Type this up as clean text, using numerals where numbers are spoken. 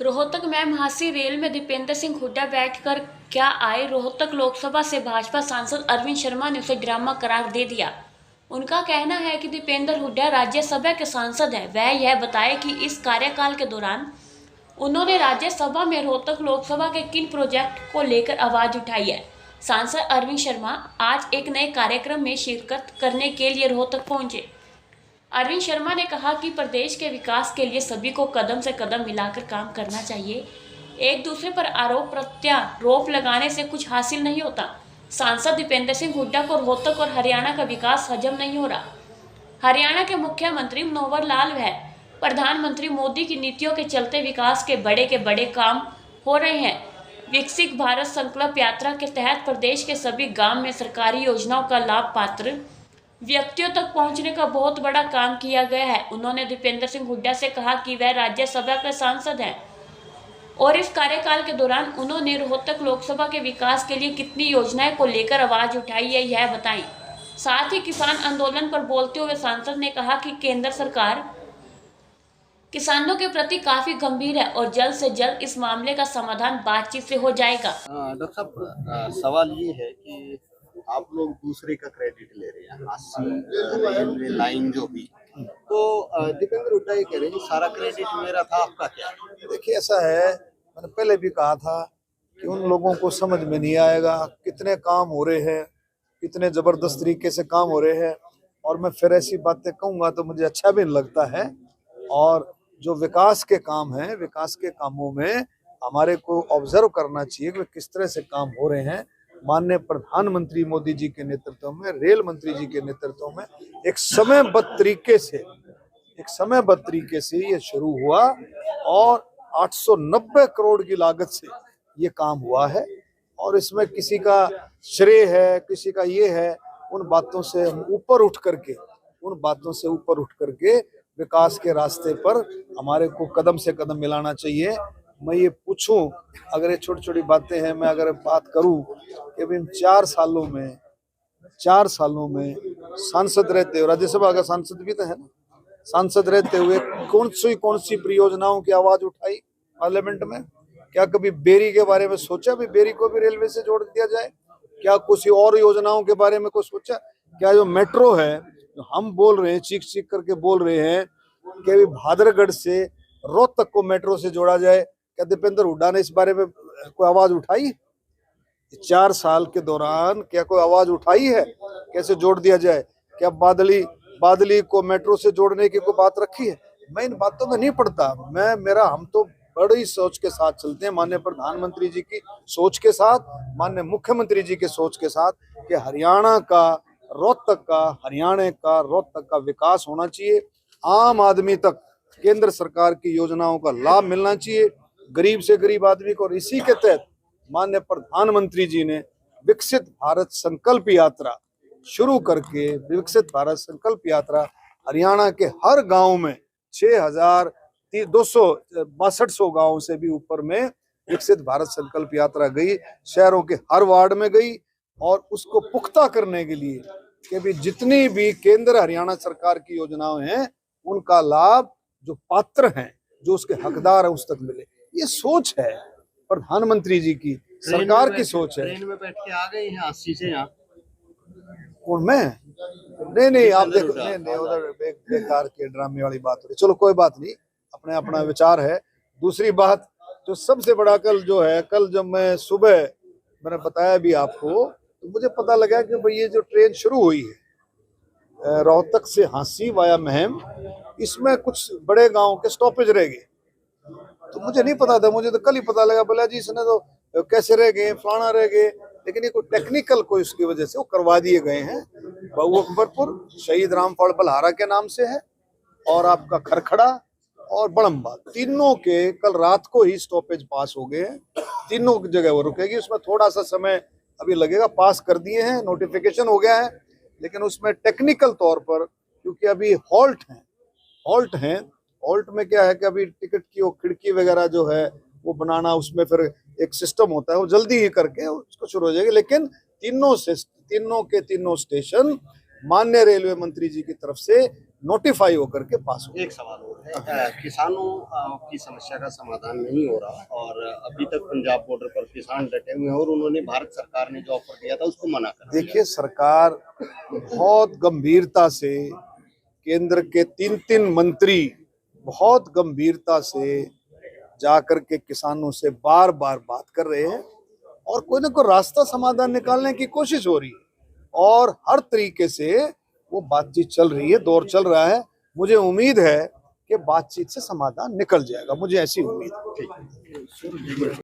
रोहतक में महासी रेल में दीपेंद्र सिंह हुड्डा बैठकर क्या आए। रोहतक लोकसभा से भाजपा सांसद अरविंद शर्मा ने उसे ड्रामा करार दे दिया। उनका कहना है कि दीपेंद्र हुड्डा राज्यसभा के सांसद हैं। वह यह बताए कि इस कार्यकाल के दौरान उन्होंने राज्यसभा में रोहतक लोकसभा के किन प्रोजेक्ट को लेकर आवाज उठाई है। सांसद अरविंद शर्मा आज एक नए कार्यक्रम में शिरकत करने के लिए रोहतक पहुंचे। अरविंद शर्मा ने कहा कि प्रदेश के विकास के लिए सभी को कदम से कदम मिलाकर काम करना चाहिए। एक दूसरे पर आरोप प्रत्यारोप लगाने से कुछ हासिल नहीं होता। सांसद दीपेंद्र सिंह हुड्डा को रोहतक और हरियाणा का विकास हजम नहीं हो रहा। हरियाणा के मुख्यमंत्री मनोहर लाल व प्रधानमंत्री मोदी की नीतियों के चलते विकास के बड़े काम हो रहे हैं। विकसित भारत संकल्प यात्रा के तहत प्रदेश के सभी गांव में सरकारी योजनाओं का लाभ पात्र व्यक्तियों तक पहुंचने का बहुत बड़ा काम किया गया है। उन्होंने दीपेंद्र सिंह हुड्डा से कहा कि वह राज्यसभा के सांसद हैं और इस कार्यकाल के दौरान उन्होंने रोहतक लोकसभा के विकास के लिए कितनी योजनाएं को लेकर आवाज उठाई है, यह बताएं। साथ ही किसान आंदोलन पर बोलते हुए सांसद ने कहा कि केंद्र सरकार किसानों के प्रति काफी गंभीर है और जल्द से जल्द इस मामले का समाधान बातचीत से हो जाएगा। डॉक्टर साहब, सवाल ये है कि आप लोग दूसरे का क्रेडिट ले रहे हैं। 80 रेलवे लाइन जो भी, तो दीपेंद्र हुड्डा ये कह रहे हैं कि सारा क्रेडिट मेरा था, आपका क्या? देखिए, ऐसा है, मैंने पहले भी कहा था कि उन लोगों को समझ में नहीं आएगा कितने काम हो रहे हैं, कितने जबरदस्त तरीके से काम हो रहे हैं, और मैं फिर ऐसी बातें कहूंगा तो मुझे अच्छा भी नहीं लगता है। और जो विकास के काम हैं, विकास के कामों में हमारे को ऑब्जर्व करना चाहिए कि किस तरह से काम हो रहे हैं। माननीय प्रधानमंत्री मोदी जी के नेतृत्व में, रेल मंत्री जी के नेतृत्व में एक समयबद्ध तरीके से ये शुरू हुआ और 890 करोड़ की लागत से ये काम हुआ है। और इसमें किसी का श्रेय है, किसी का ये है, उन बातों से ऊपर उठ करके विकास के रास्ते पर हमारे को कदम से कदम मिलाना चाहिए। मैं ये पूछूं, अगर ये छोटी छोटी बातें हैं, मैं अगर बात करूं कि इन 4 सालों में सांसद रहते हुए, राज्यसभा का सांसद भी तो है ना, सांसद रहते हुए कौन सी परियोजनाओं की आवाज उठाई पार्लियामेंट में? क्या कभी बेरी के बारे में सोचा भी बेरी को भी रेलवे से जोड़ दिया जाए? क्या कुछ और योजनाओं के बारे में कुछ सोचा? क्या जो मेट्रो है, जो हम बोल रहे हैं, चीख चीख करके बोल रहे हैं कि अभी भादरगढ़ से रोहतक को मेट्रो से जोड़ा जाए, क्या दीपेंद्र हुड्डा ने इस बारे में कोई आवाज उठाई? 4 साल के दौरान क्या कोई आवाज उठाई है कैसे जोड़ दिया जाए? क्या बादली को मेट्रो से जोड़ने की कोई बात रखी है? मैं इन बातों में नहीं पड़ता। हम तो बड़ी सोच के साथ चलते हैं, माननीय प्रधानमंत्री जी की सोच के साथ, माननीय मुख्यमंत्री जी के सोच के साथ, कि हरियाणा का रोहतक का विकास होना चाहिए। आम आदमी तक केंद्र सरकार की योजनाओं का लाभ मिलना चाहिए, गरीब से गरीब आदमी को। और इसी के तहत माननीय प्रधानमंत्री जी ने विकसित भारत संकल्प यात्रा शुरू करके, विकसित भारत संकल्प यात्रा हरियाणा के हर गांव में 6,262 गांव से भी ऊपर में विकसित भारत संकल्प यात्रा गई, शहरों के हर वार्ड में गई। और उसको पुख्ता करने के लिए कि भी जितनी भी केंद्र हरियाणा सरकार की योजनाएं हैं, उनका लाभ जो पात्र हैं, जो उसके हकदार हैं, उस तक मिले। ये सोच है प्रधानमंत्री जी की, सरकार की सोच है। ट्रेन में बैठ के आ गए हैं 80 से यहाँ? कौन, मैं? नहीं, आप देखो, नहीं, उधर बेकार के ड्रामे वाली बात हो रही। चलो कोई बात नहीं, अपना विचार है। दूसरी बात, जो सबसे बड़ा कल जब मैं सुबह, मैंने बताया भी आपको, तो मुझे पता लगा कि भाई ये जो ट्रेन शुरू हुई है रोहतक से हांसी वाया महम, इसमें कुछ बड़े गांव के स्टॉपेज रह गए। तो मुझे नहीं पता था, मुझे तो कल ही पता लगा। बोला जी इसने तो कैसे रह गए, फलाना रह गए, लेकिन ये कोई टेक्निकल कोई उसकी वजह से वो करवा दिए गए हैं। बहु अकबरपुर शहीद रामफल बलहारा के नाम से है, और आपका खरखड़ा और बड़म्बाद, तीनों के कल रात को ही स्टॉपेज पास हो गए हैं। तीनों जगह वो रुकेगी। उसमें थोड़ा सा समय अभी लगेगा, पास कर दिए हैं, नोटिफिकेशन हो गया है, लेकिन उसमें टेक्निकल तौर पर, क्योंकि अभी हॉल्ट में क्या है कि अभी टिकट की वो खिड़की वगैरह जो है वो बनाना, उसमें फिर एक सिस्टम होता है, वो जल्दी ही करके उसको शुरू हो जाएगी। लेकिन तीनों स्टेशन माननीय रेलवे मंत्री जी की तरफ से नोटिफाई होकर के पास हो। एक सवाल और है, किसानों की समस्या का समाधान नहीं हो रहा और अभी तक पंजाब बॉर्डर पर किसान डटे हुए हैं और उन्होंने भारत सरकार ने जो ऑफर दिया था उसको मना कर दिया। देखिए, सरकार बहुत गंभीरता से, केंद्र के 3 मंत्री बहुत गंभीरता से जाकर के किसानों से बार बार बात कर रहे हैं और कोई ना कोई रास्ता समाधान निकालने की कोशिश हो रही है और हर तरीके से वो बातचीत चल रही है, दौर चल रहा है। मुझे उम्मीद है कि बातचीत से समाधान निकल जाएगा, मुझे ऐसी उम्मीद है।